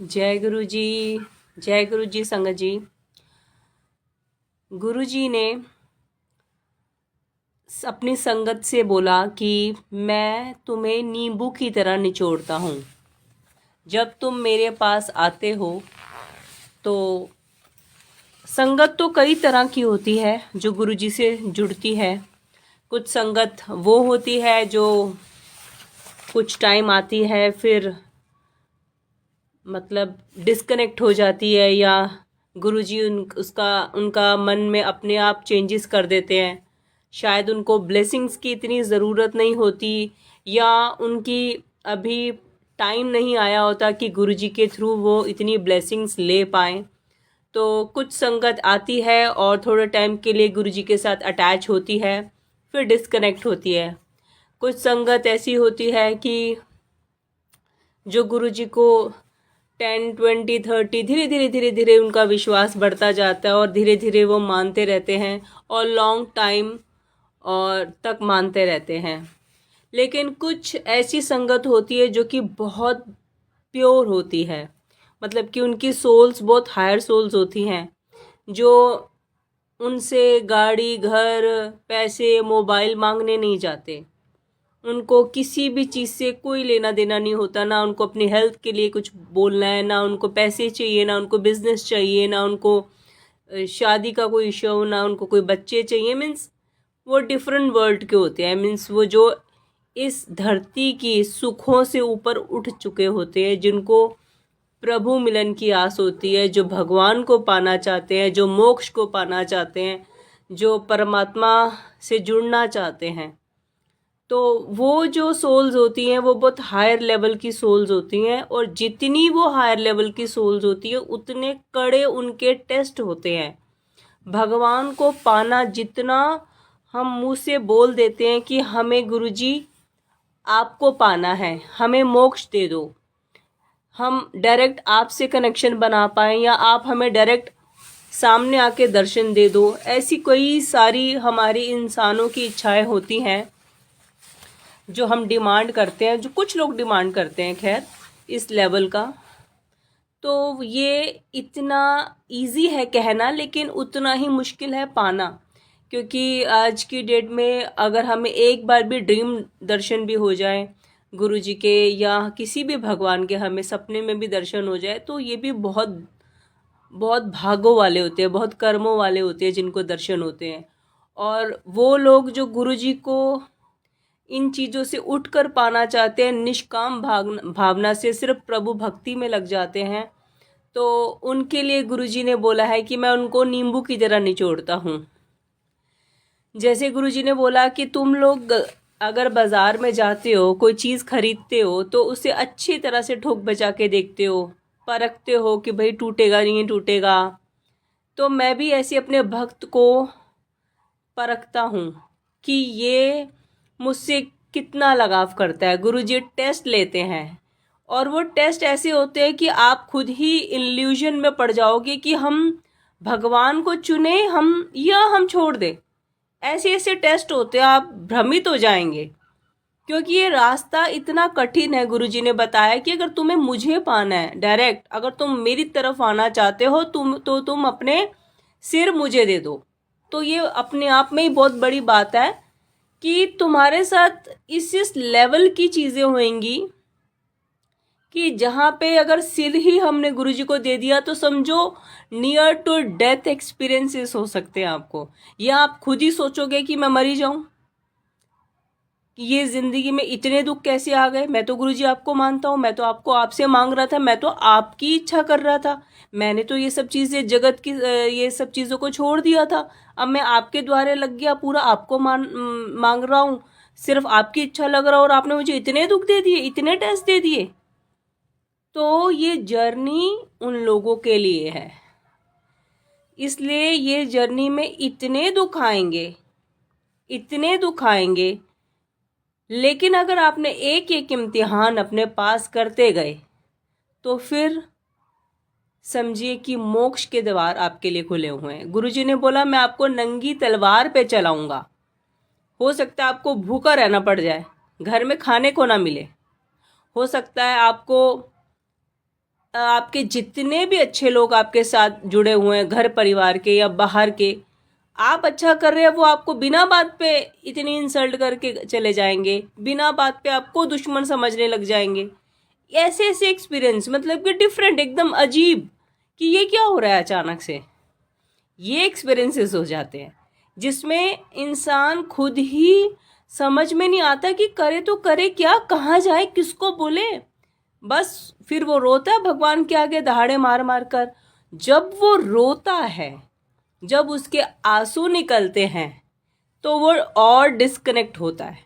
जय गुरु जी। जय गुरु जी। संगत जी, गुरु जी ने अपनी संगत से बोला कि मैं तुम्हें नींबू की तरह निचोड़ता हूँ। जब तुम मेरे पास आते हो तो संगत तो कई तरह की होती है जो गुरु जी से जुड़ती है। कुछ संगत वो होती है जो कुछ टाइम आती है फिर मतलब डिस्कनेक्ट हो जाती है, या गुरुजी उनका मन में अपने आप चेंजेस कर देते हैं। शायद उनको ब्लेसिंग्स की इतनी ज़रूरत नहीं होती, या उनकी अभी टाइम नहीं आया होता कि गुरुजी के थ्रू वो इतनी ब्लेसिंग्स ले पाएँ। तो कुछ संगत आती है और थोड़े टाइम के लिए गुरुजी के साथ अटैच होती है, फिर डिस्कनेक्ट होती है। कुछ संगत ऐसी होती है कि जो गुरुजी को 10, 20, 30 धीरे धीरे उनका विश्वास बढ़ता जाता है और धीरे धीरे वो मानते रहते हैं और लॉन्ग टाइम और तक मानते रहते हैं। लेकिन कुछ ऐसी संगत होती है जो कि बहुत प्योर होती है, मतलब कि उनकी सोल्स बहुत हायर सोल्स होती हैं, जो उनसे गाड़ी, घर, पैसे, मोबाइल मांगने नहीं जाते। उनको किसी भी चीज़ से कोई लेना देना नहीं होता। ना उनको अपनी हेल्थ के लिए कुछ बोलना है, ना उनको पैसे चाहिए, ना उनको बिजनेस चाहिए, ना उनको शादी का कोई इशू, ना उनको कोई बच्चे चाहिए। मीन्स वो डिफरेंट वर्ल्ड के होते हैं। मीन्स वो जो इस धरती की सुखों से ऊपर उठ चुके होते हैं, जिनको प्रभु मिलन की आस होती है, जो भगवान को पाना चाहते हैं, जो मोक्ष को पाना चाहते हैं, जो परमात्मा से जुड़ना चाहते हैं। तो वो जो सोल्स होती हैं वो बहुत हायर लेवल की सोल्स होती हैं, और जितनी वो हायर लेवल की सोल्स होती है उतने कड़े उनके टेस्ट होते हैं। भगवान को पाना जितना हम मुंह से बोल देते हैं कि हमें गुरुजी आपको पाना है, हमें मोक्ष दे दो, हम डायरेक्ट आपसे कनेक्शन बना पाएँ, या आप हमें डायरेक्ट सामने आके दर्शन दे दो, ऐसी कई सारी हमारी इंसानों की इच्छाएं होती हैं जो हम डिमांड करते हैं, जो कुछ लोग डिमांड करते हैं। खैर, इस लेवल का तो ये इतना इजी है कहना, लेकिन उतना ही मुश्किल है पाना। क्योंकि आज की डेट में अगर हमें एक बार भी ड्रीम दर्शन भी हो जाए गुरुजी के, या किसी भी भगवान के हमें सपने में भी दर्शन हो जाए, तो ये भी बहुत बहुत भागों वाले होते हैं, बहुत कर्मों वाले होते हैं जिनको दर्शन होते हैं। और वो लोग जो गुरुजी को इन चीज़ों से उठकर पाना चाहते हैं, निष्काम भावना से सिर्फ प्रभु भक्ति में लग जाते हैं, तो उनके लिए गुरुजी ने बोला है कि मैं उनको नींबू की तरह निचोड़ता हूँ। जैसे गुरुजी ने बोला कि तुम लोग अगर बाज़ार में जाते हो, कोई चीज़ खरीदते हो, तो उसे अच्छी तरह से ठोक बजा के देखते हो, परखते हो कि भाई टूटेगा नहीं टूटेगा। तो मैं भी ऐसे अपने भक्त को परखता हूँ कि ये मुझसे कितना लगाव करता है। गुरुजी टेस्ट लेते हैं, और वो टेस्ट ऐसे होते हैं कि आप खुद ही इल्यूजन में पड़ जाओगे कि हम भगवान को चुने, हम या हम छोड़ दें। ऐसे ऐसे टेस्ट होते हैं, आप भ्रमित हो जाएंगे, क्योंकि ये रास्ता इतना कठिन है। गुरुजी ने बताया कि अगर तुम्हें मुझे पाना है डायरेक्ट, अगर तुम मेरी तरफ आना चाहते हो तुम अपने सिर मुझे दे दो। तो ये अपने आप में ही बहुत बड़ी बात है कि तुम्हारे साथ इस लेवल की चीज़ें होंगी कि जहाँ पे अगर सिर ही हमने गुरुजी को दे दिया तो समझो नियर टू डेथ एक्सपीरियंसेस हो सकते हैं आपको, या आप खुद ही सोचोगे कि मैं मरी जाऊं, कि ये ज़िंदगी में इतने दुख कैसे आ गए। मैं तो गुरुजी आपको मानता हूँ, मैं तो आपको आपसे मांग रहा था, मैं तो आपकी इच्छा कर रहा था, मैंने तो ये सब चीज़ें जगत की ये सब चीज़ों को छोड़ दिया था। अब मैं आपके द्वारे लग गया, पूरा आपको मांग रहा हूँ, सिर्फ आपकी इच्छा लग रहा, और आपने मुझे इतने दुख दे दिए, इतने टेस्ट दे दिए। तो ये जर्नी उन लोगों के लिए है, इसलिए ये जर्नी में इतने दुख आएंगे, इतने दुख आएंगे। लेकिन अगर आपने एक एक इम्तिहान अपने पास करते गए तो फिर समझिए कि मोक्ष के द्वार आपके लिए खुले हुए हैं। गुरुजी ने बोला मैं आपको नंगी तलवार पे चलाऊंगा। हो सकता है आपको भूखा रहना पड़ जाए, घर में खाने को ना मिले, हो सकता है आपको आपके जितने भी अच्छे लोग आपके साथ जुड़े हुए हैं, घर परिवार के या बाहर के, आप अच्छा कर रहे हैं, वो आपको बिना बात पे इतनी इंसल्ट करके चले जाएंगे, बिना बात पे आपको दुश्मन समझने लग जाएंगे। ऐसे ऐसे एक्सपीरियंस, मतलब कि डिफरेंट, एकदम अजीब, कि ये क्या हो रहा है अचानक से, ये एक्सपीरियंसेस हो जाते हैं जिसमें इंसान खुद ही समझ में नहीं आता कि करे तो करे क्या, कहाँ जाए, किसको बोले। बस फिर वो रोता है भगवान के आगे दहाड़े मार मार कर। जब वो रोता है, जब उसके आंसू निकलते हैं, तो वो और डिस्कनेक्ट होता है।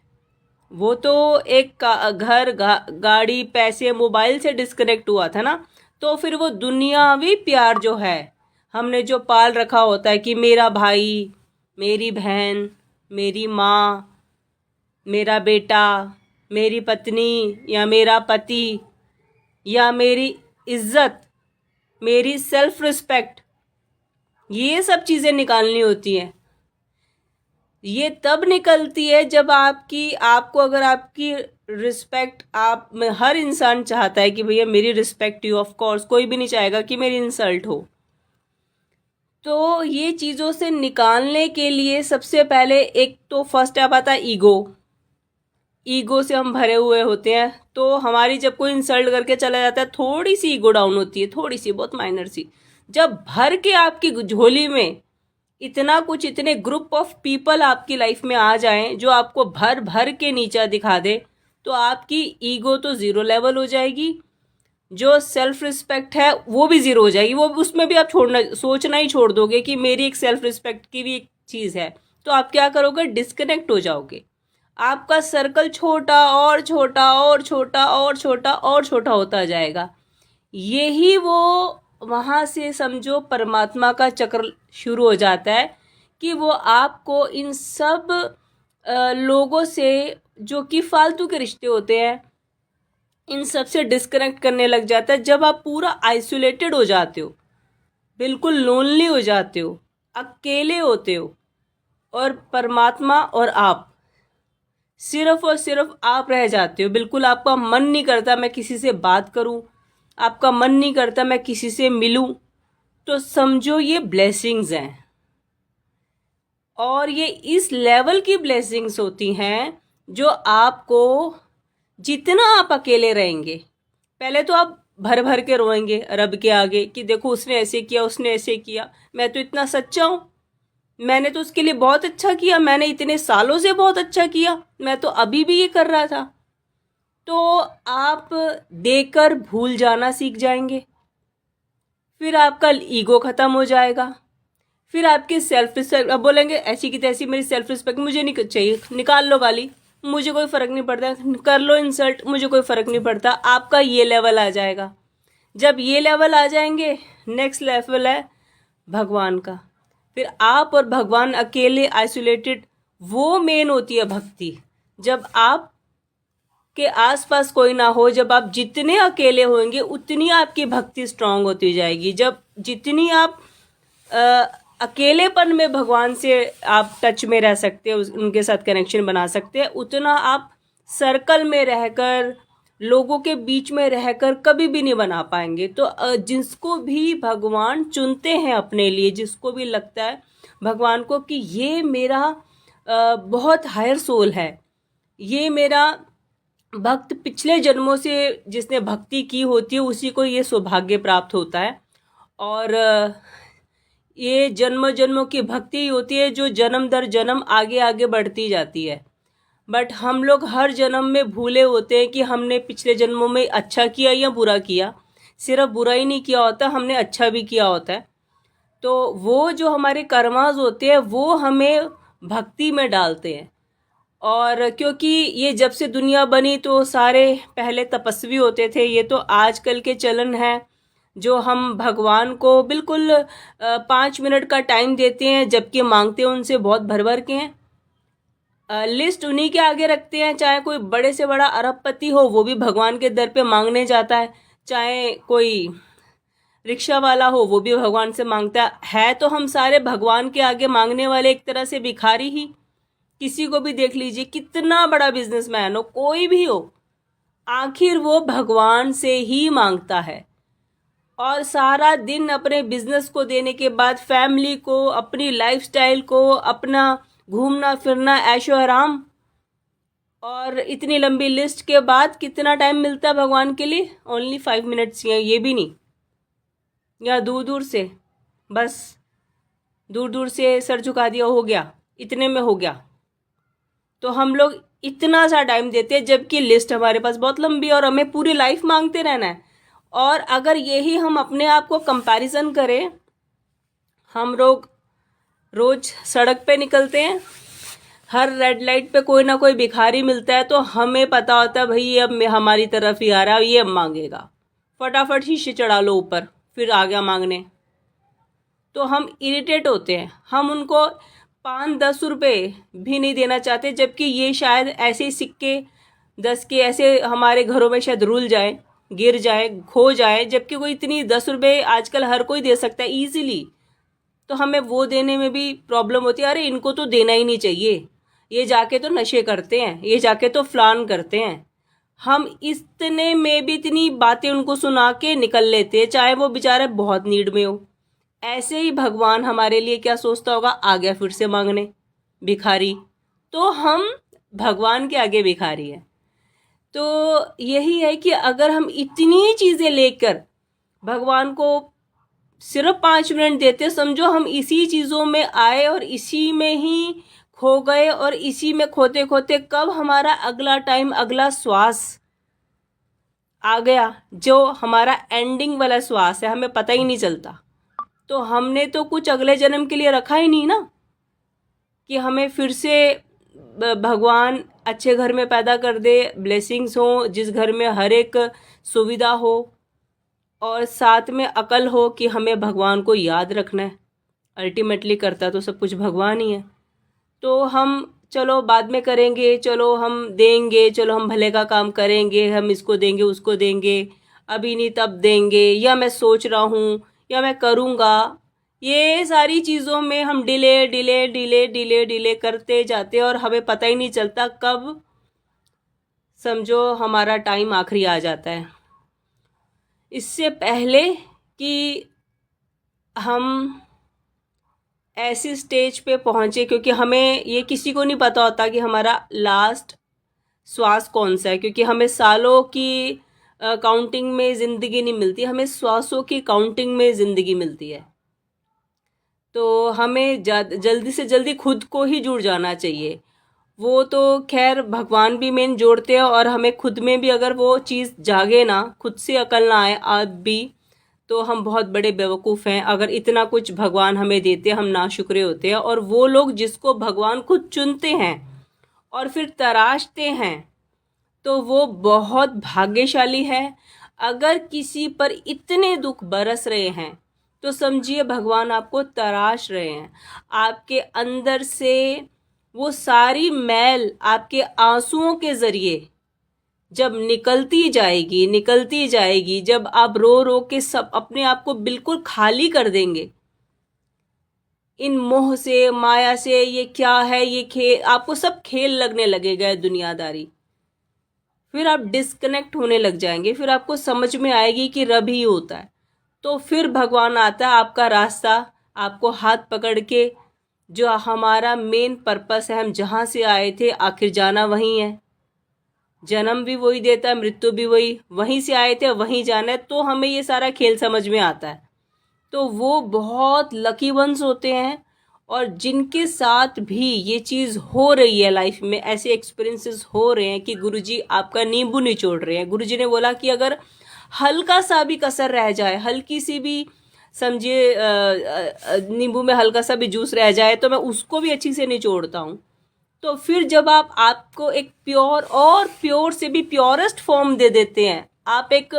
वो तो एक घर गाड़ी पैसे मोबाइल से डिस्कनेक्ट हुआ था ना, तो फिर वो दुनियावी प्यार जो है, हमने जो पाल रखा होता है कि मेरा भाई, मेरी बहन, मेरी माँ, मेरा बेटा, मेरी पत्नी या मेरा पति, या मेरी इज्जत, मेरी सेल्फ रिस्पेक्ट, ये सब चीज़ें निकालनी होती हैं। ये तब निकलती है जब आपको अगर आपकी रिस्पेक्ट, आप में हर इंसान चाहता है कि भैया मेरी रिस्पेक्ट यू, ऑफ कोर्स कोई भी नहीं चाहेगा कि मेरी इंसल्ट हो। तो ये चीज़ों से निकालने के लिए सबसे पहले एक तो फर्स्ट स्टेप आता है ईगो। ईगो से हम भरे हुए होते हैं, तो हमारी जब कोई इंसल्ट करके चला जाता है, थोड़ी सी ईगो डाउन होती है, थोड़ी सी, बहुत माइनर सी। जब भर के आपकी झोली में इतना कुछ, इतने ग्रुप ऑफ पीपल आपकी लाइफ में आ जाएं जो आपको भर भर के नीचा दिखा दे, तो आपकी ईगो तो ज़ीरो लेवल हो जाएगी, जो सेल्फ रिस्पेक्ट है वो भी ज़ीरो हो जाएगी। वो उसमें भी आप सोचना ही छोड़ दोगे कि मेरी एक सेल्फ रिस्पेक्ट की भी एक चीज़ है। तो आप क्या करोगे, डिस्कनेक्ट हो जाओगे। आपका सर्कल छोटा और छोटा और छोटा और छोटा और छोटा होता जाएगा। यही वो वहाँ से समझो परमात्मा का चक्र शुरू हो जाता है कि वो आपको इन सब लोगों से, जो कि फालतू के रिश्ते होते हैं, इन सब से डिस्कनेक्ट करने लग जाता है। जब आप पूरा आइसोलेटेड हो जाते हो, बिल्कुल लोनली हो जाते हो, अकेले होते हो, और परमात्मा और आप, सिर्फ और सिर्फ आप रह जाते हो, बिल्कुल आपका मन नहीं करता मैं किसी से बात करूं, आपका मन नहीं करता मैं किसी से मिलूं, तो समझो ये ब्लेसिंग्स हैं। और ये इस लेवल की ब्लेसिंग्स होती हैं जो आपको, जितना आप अकेले रहेंगे, पहले तो आप भर भर के रोएंगे रब के आगे कि देखो उसने ऐसे किया, उसने ऐसे किया, मैं तो इतना सच्चा हूँ, मैंने तो उसके लिए बहुत अच्छा किया, मैंने इतने सालों से बहुत अच्छा किया, मैं तो अभी भी ये कर रहा था। तो आप देकर भूल जाना सीख जाएंगे, फिर आपका ईगो ख़त्म हो जाएगा, फिर आपकी सेल्फ रिस्पेक्ट, अब बोलेंगे ऐसी की तैसी मेरी सेल्फ रिस्पेक्ट मुझे नहीं चाहिए, निकाल लो गाली, मुझे कोई फ़र्क नहीं पड़ता, कर लो इंसल्ट, मुझे कोई फ़र्क नहीं पड़ता। आपका ये लेवल आ जाएगा। जब ये लेवल आ जाएंगे, नेक्स्ट लेवल है भगवान का। फिर आप और भगवान अकेले, आइसोलेटेड, वो मेन होती है भक्ति। जब आप के आसपास कोई ना हो, जब आप जितने अकेले होंगे उतनी आपकी भक्ति स्ट्रांग होती जाएगी। जब जितनी आप अकेलेपन में भगवान से आप टच में रह सकते हो, उनके साथ कनेक्शन बना सकते हैं, उतना आप सर्कल में रहकर, लोगों के बीच में रहकर कभी भी नहीं बना पाएंगे। तो जिसको भी भगवान चुनते हैं अपने लिए, जिसको भी लगता है भगवान को कि ये मेरा बहुत हायर सोल है, ये मेरा भक्त पिछले जन्मों से जिसने भक्ति की होती है, उसी को ये सौभाग्य प्राप्त होता है। और ये जन्म जन्मों की भक्ति होती है जो जन्म दर जन्म आगे आगे बढ़ती जाती है। बट हम लोग हर जन्म में भूले होते हैं कि हमने पिछले जन्मों में अच्छा किया या बुरा किया। सिर्फ बुरा ही नहीं किया होता, हमने अच्छा भी किया होता है। तो वो जो हमारे कर्मास होते हैं वो हमें भक्ति में डालते हैं। और क्योंकि ये जब से दुनिया बनी तो सारे पहले तपस्वी होते थे, ये तो आजकल के चलन है जो हम भगवान को बिल्कुल 5 मिनट का टाइम देते हैं, जबकि मांगते हैं उनसे बहुत भर भर के हैं। लिस्ट उन्हीं के आगे रखते हैं, चाहे कोई बड़े से बड़ा अरबपति हो वो भी भगवान के दर पे मांगने जाता है, चाहे कोई रिक्शा वाला हो वो भी भगवान से मांगता है। तो हम सारे भगवान के आगे मांगने वाले, एक तरह से भिखारी ही। किसी को भी देख लीजिए, कितना बड़ा बिजनेसमैन हो, कोई भी हो, आखिर वो भगवान से ही मांगता है। और सारा दिन अपने बिजनेस को देने के बाद फैमिली को, अपनी लाइफस्टाइल को, अपना घूमना फिरना, ऐशो आराम, और इतनी लंबी लिस्ट के बाद कितना टाइम मिलता है भगवान के लिए? ओनली 5 मिनट्स, या ये भी नहीं, या दूर दूर से, बस दूर दूर से सर झुका दिया, हो गया, इतने में हो गया। तो हम लोग इतना सा टाइम देते हैं, जबकि लिस्ट हमारे पास बहुत लंबी है और हमें पूरी लाइफ मांगते रहना है। और अगर यही हम अपने आप को कंपैरिजन करें, हम लोग रोज सड़क पे निकलते हैं, हर रेड लाइट पे कोई ना कोई भिखारी मिलता है, तो हमें पता होता है भाई ये अब हमारी तरफ ही आ रहा है, ये अब मांगेगा, फटाफट शीशे चढ़ा लो ऊपर, फिर आ गया मांगने। तो हम इरिटेट होते हैं, हम उनको 5-10 रुपए भी नहीं देना चाहते, जबकि ये शायद ऐसे सिक्के 10 के ऐसे हमारे घरों में शायद रुल जाए, गिर जाए, खो जाए, जबकि कोई इतनी 10 रुपए आजकल हर कोई दे सकता है ईजिली। तो हमें वो देने में भी प्रॉब्लम होती है, अरे इनको तो देना ही नहीं चाहिए, ये जाके तो नशे करते हैं, ये जाके तो फलान करते हैं। हम इतने में भी इतनी बातें उनको सुना के निकल लेते हैं, चाहे वो बेचारे बहुत नीड में हो। ऐसे ही भगवान हमारे लिए क्या सोचता होगा? आ गया फिर से मांगने, भिखारी। तो हम भगवान के आगे भिखारी हैं। तो यही है कि अगर हम इतनी चीज़ें लेकर भगवान को सिर्फ 5 मिनट देते, समझो हम इसी चीज़ों में आए और इसी में ही खो गए, और इसी में खोते खोते कब हमारा अगला टाइम, अगला श्वास आ गया, जो हमारा एंडिंग वाला श्वास है, हमें पता ही नहीं चलता। तो हमने तो कुछ अगले जन्म के लिए रखा ही नहीं ना, कि हमें फिर से भगवान अच्छे घर में पैदा कर दे, ब्लेसिंग्स हो, जिस घर में हर एक सुविधा हो और साथ में अकल हो कि हमें भगवान को याद रखना है। अल्टीमेटली करता तो सब कुछ भगवान ही है। तो हम चलो बाद में करेंगे, चलो हम देंगे, चलो हम भले का काम करेंगे, हम इसको देंगे उसको देंगे, अभी नहीं तब देंगे, या मैं सोच रहा हूँ, या मैं करूँगा, ये सारी चीज़ों में हम delay delay delay delay delay करते जाते हैं और हमें पता ही नहीं चलता कब समझो हमारा टाइम आखिरी आ जाता है। इससे पहले कि हम ऐसी स्टेज पे पहुँचे, क्योंकि हमें ये किसी को नहीं पता होता कि हमारा लास्ट श्वास कौन सा है, क्योंकि हमें सालों की काउंटिंग में ज़िंदगी नहीं मिलती, हमें श्वासों की काउंटिंग में ज़िंदगी मिलती है। तो हमें जल्दी से जल्दी खुद को ही जुड़ जाना चाहिए। वो तो खैर भगवान भी मेन जोड़ते हैं, और हमें खुद में भी अगर वो चीज़ जागे ना, खुद से अकल ना आए आज भी, तो हम बहुत बड़े बेवकूफ़ हैं। अगर इतना कुछ भगवान हमें देते, हम नाशुक्रे होते हैं। और वो लोग जिसको भगवान खुद चुनते हैं और फिर तराशते हैं, तो वो बहुत भाग्यशाली है। अगर किसी पर इतने दुख बरस रहे हैं, तो समझिए भगवान आपको तराश रहे हैं। आपके अंदर से वो सारी मैल आपके आंसुओं के ज़रिए जब निकलती जाएगी, जब आप रो रो के सब अपने आप को बिल्कुल खाली कर देंगे, इन मोह से, माया से, ये क्या है, ये खेल, आपको सब खेल लगने लगेगा, दुनियादारी। फिर आप डिस्कनेक्ट होने लग जाएंगे, फिर आपको समझ में आएगी कि रब ही होता है। तो फिर भगवान आता है आपका रास्ता, आपको हाथ पकड़ के, जो हमारा मेन पर्पस है, हम जहाँ से आए थे आखिर जाना वहीं है, जन्म भी वही देता है, मृत्यु भी वहीं से आए थे, वहीं जाना है। तो हमें ये सारा खेल समझ में आता है। तो वो बहुत लकी वंस होते हैं, और जिनके साथ भी ये चीज़ हो रही है लाइफ में, ऐसे एक्सपीरियंसेस हो रहे हैं कि गुरुजी आपका नींबू निचोड़ रहे हैं। गुरुजी ने बोला कि अगर हल्का सा भी कसर रह जाए, हल्की सी भी, समझिए नींबू में हल्का सा भी जूस रह जाए, तो मैं उसको भी अच्छी से निचोड़ता हूँ। तो फिर जब आपको एक प्योर, और प्योर से भी प्योरेस्ट फॉर्म दे देते हैं, आप एक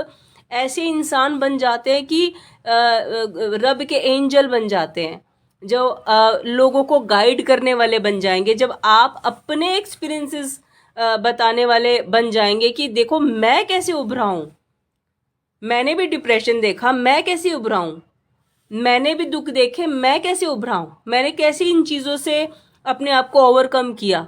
ऐसे इंसान बन जाते हैं कि रब के एंजल बन जाते हैं, जो लोगों को गाइड करने वाले बन जाएंगे। जब आप अपने एक्सपीरियंसेस बताने वाले बन जाएंगे कि देखो मैं कैसे उभरा हूँ, मैंने भी डिप्रेशन देखा, मैं कैसे उभरा हूँ, मैंने भी दुख देखे, मैं कैसे उभरा हूँ, मैंने कैसे इन चीज़ों से अपने आप को ओवरकम किया।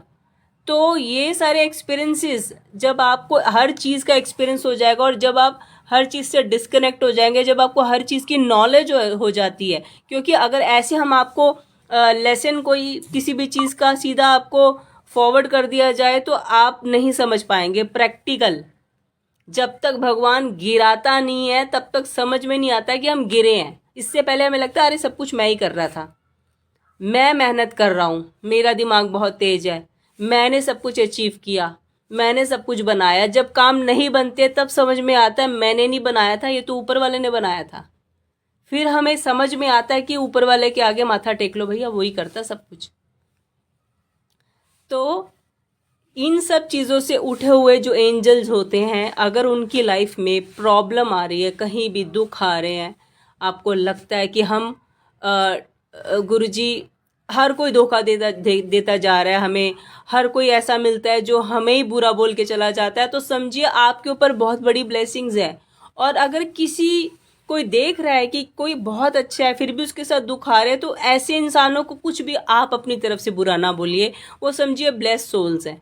तो ये सारे एक्सपीरियंसेस, जब आपको हर चीज़ का एक्सपीरियंस हो जाएगा, और जब आप हर चीज़ से डिस्कनेक्ट हो जाएंगे, जब आपको हर चीज़ की नॉलेज हो जाती है। क्योंकि अगर ऐसे हम आपको लेसन कोई किसी भी चीज़ का सीधा आपको फॉरवर्ड कर दिया जाए तो आप नहीं समझ पाएंगे। प्रैक्टिकल जब तक भगवान गिराता नहीं है तब तक समझ में नहीं आता कि हम गिरे हैं। इससे पहले हमें लगता है अरे सब कुछ मैं ही कर रहा था, मैं मेहनत कर रहा हूँ, मेरा दिमाग बहुत तेज है, मैंने सब कुछ अचीव किया, मैंने सब कुछ बनाया। जब काम नहीं बनते तब समझ में आता है मैंने नहीं बनाया था, ये तो ऊपर वाले ने बनाया था। फिर हमें समझ में आता है कि ऊपर वाले के आगे माथा टेक लो भैया, वही करता सब कुछ। तो इन सब चीज़ों से उठे हुए जो एंजल्स होते हैं, अगर उनकी लाइफ में प्रॉब्लम आ रही है, कहीं भी दुख आ रहे हैं, आपको लगता है कि हम गुरुजी हर कोई धोखा देता जा रहा है, हमें हर कोई ऐसा मिलता है जो हमें ही बुरा बोल के चला जाता है, तो समझिए आपके ऊपर बहुत बड़ी ब्लेसिंग्स है। और अगर कोई देख रहा है कि कोई बहुत अच्छा है फिर भी उसके साथ दुख आ रहे हैं, तो ऐसे इंसानों को कुछ भी आप अपनी तरफ से बुरा ना बोलिए, वो समझिए ब्लेस्ड सोल्स हैं।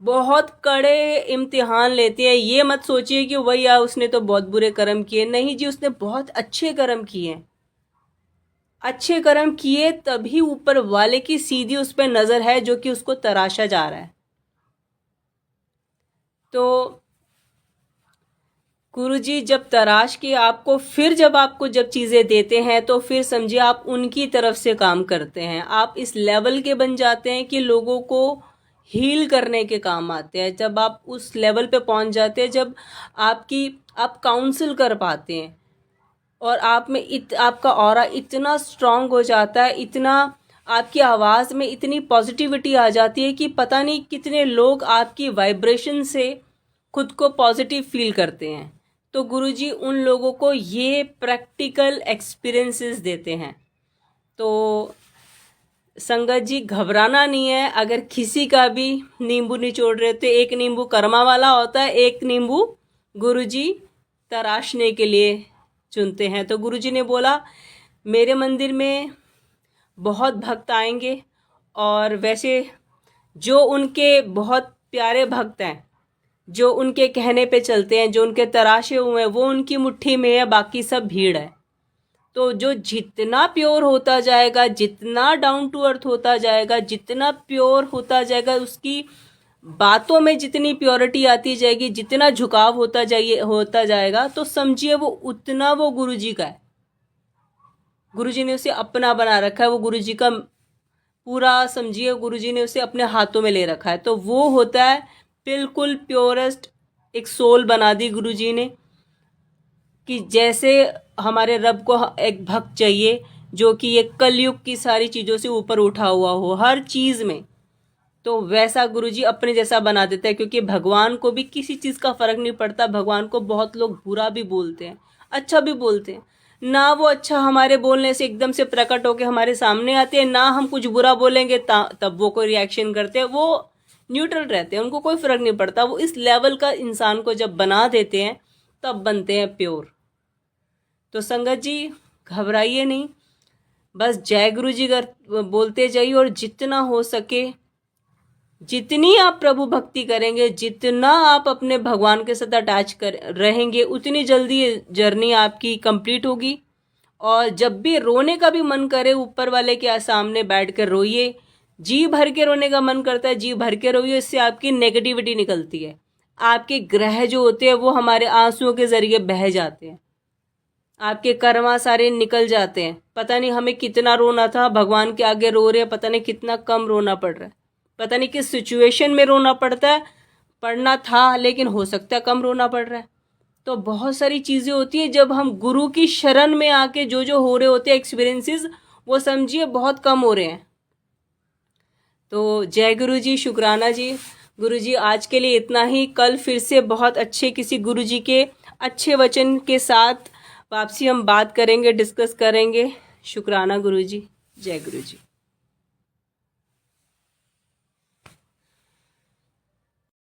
बहुत कड़े इम्तिहान लेते हैं। ये मत सोचिए कि वही यार उसने तो बहुत बुरे कर्म किए, नहीं जी, उसने बहुत अच्छे कर्म किए। अच्छे कर्म किए तभी ऊपर वाले की सीधी उस पर नजर है जो कि उसको तराशा जा रहा है। तो गुरुजी जब तराश के आपको फिर जब आपको जब चीज़ें देते हैं तो फिर समझिए आप उनकी तरफ से काम करते हैं। आप इस लेवल के बन जाते हैं कि लोगों को हील करने के काम आते हैं। जब आप उस लेवल पे पहुंच जाते हैं जब आप काउंसिल कर पाते हैं और आपका ऑरा इतना स्ट्रांग हो जाता है, इतना आपकी आवाज़ में इतनी पॉजिटिविटी आ जाती है कि पता नहीं कितने लोग आपकी वाइब्रेशन से खुद को पॉजिटिव फील करते हैं। तो गुरुजी उन लोगों को ये प्रैक्टिकल एक्सपीरियंसेस देते हैं। तो संगत जी घबराना नहीं है। अगर किसी का भी नींबू निचोड़ रहे तो एक नींबू कर्मा वाला होता है, एक नींबू गुरुजी तराशने के लिए चुनते हैं। तो गुरुजी ने बोला मेरे मंदिर में बहुत भक्त आएंगे और वैसे जो उनके बहुत प्यारे भक्त हैं, जो उनके कहने पे चलते हैं, जो उनके तराशे हुए हैं, वो उनकी मुट्ठी में है, बाकी सब भीड़ है। तो जो जितना प्योर होता जाएगा, जितना डाउन टू अर्थ होता जाएगा, जितना प्योर होता जाएगा, उसकी बातों में जितनी प्योरिटी आती जाएगी, जितना झुकाव होता जाएगा, तो समझिए वो उतना वो गुरुजी का है। गुरुजी ने उसे अपना बना रखा है, वो गुरुजी का पूरा समझिए गुरुजी ने उसे अपने हाथों में ले रखा है। तो वो होता है बिल्कुल प्योरेस्ट एक सोल बना दी गुरुजी ने, कि जैसे हमारे रब को एक भक्त चाहिए जो कि ये कलयुग की सारी चीज़ों से ऊपर उठा हुआ हो हर चीज़ में, तो वैसा गुरुजी अपने जैसा बना देता है। क्योंकि भगवान को भी किसी चीज़ का फ़र्क नहीं पड़ता। भगवान को बहुत लोग बुरा भी बोलते हैं, अच्छा भी बोलते हैं ना। वो अच्छा हमारे बोलने से एकदम से प्रकट होकर हमारे सामने आते हैं, ना हम कुछ बुरा बोलेंगे तब वो कोई रिएक्शन करते हैं। वो न्यूट्रल रहते हैं, उनको कोई फ़र्क नहीं पड़ता। वो इस लेवल का इंसान को जब बना देते हैं तब बनते हैं प्योर। तो संगत जी घबराइए नहीं, बस जय गुरु जी बोलते जाइए और जितना हो सके, जितनी आप प्रभु भक्ति करेंगे, जितना आप अपने भगवान के साथ अटैच रहेंगे, उतनी जल्दी जर्नी आपकी कंप्लीट होगी। और जब भी रोने का भी मन करे, ऊपर वाले के सामने बैठ कर रोइए। जी भर के रोने का मन करता है, जी भर के रोइए, इससे आपकी नेगेटिविटी निकलती है। आपके ग्रह जो होते हैं वो हमारे आंसुओं के जरिए बह जाते हैं, आपके कर्मा सारे निकल जाते हैं। पता नहीं हमें कितना रोना था, भगवान के आगे रो रहे हैं, पता नहीं कितना कम रोना पड़ रहा है, पता नहीं किस सिचुएशन में रोना पड़ना था, लेकिन हो सकता है कम रोना पड़ रहा है। तो बहुत सारी चीज़ें होती है जब हम गुरु की शरण में आके जो हो रहे होते हैं एक्सपीरियंसेस, वो समझिए बहुत कम हो रहे हैं। तो जय गुरु जी, शुक्राना जी। गुरु जी आज के लिए इतना ही। कल फिर से बहुत अच्छे किसी गुरु जी के अच्छे वचन के साथ वापसी हम बात करेंगे, डिस्कस करेंगे। शुक्राना गुरु जी, जय गुरु जी।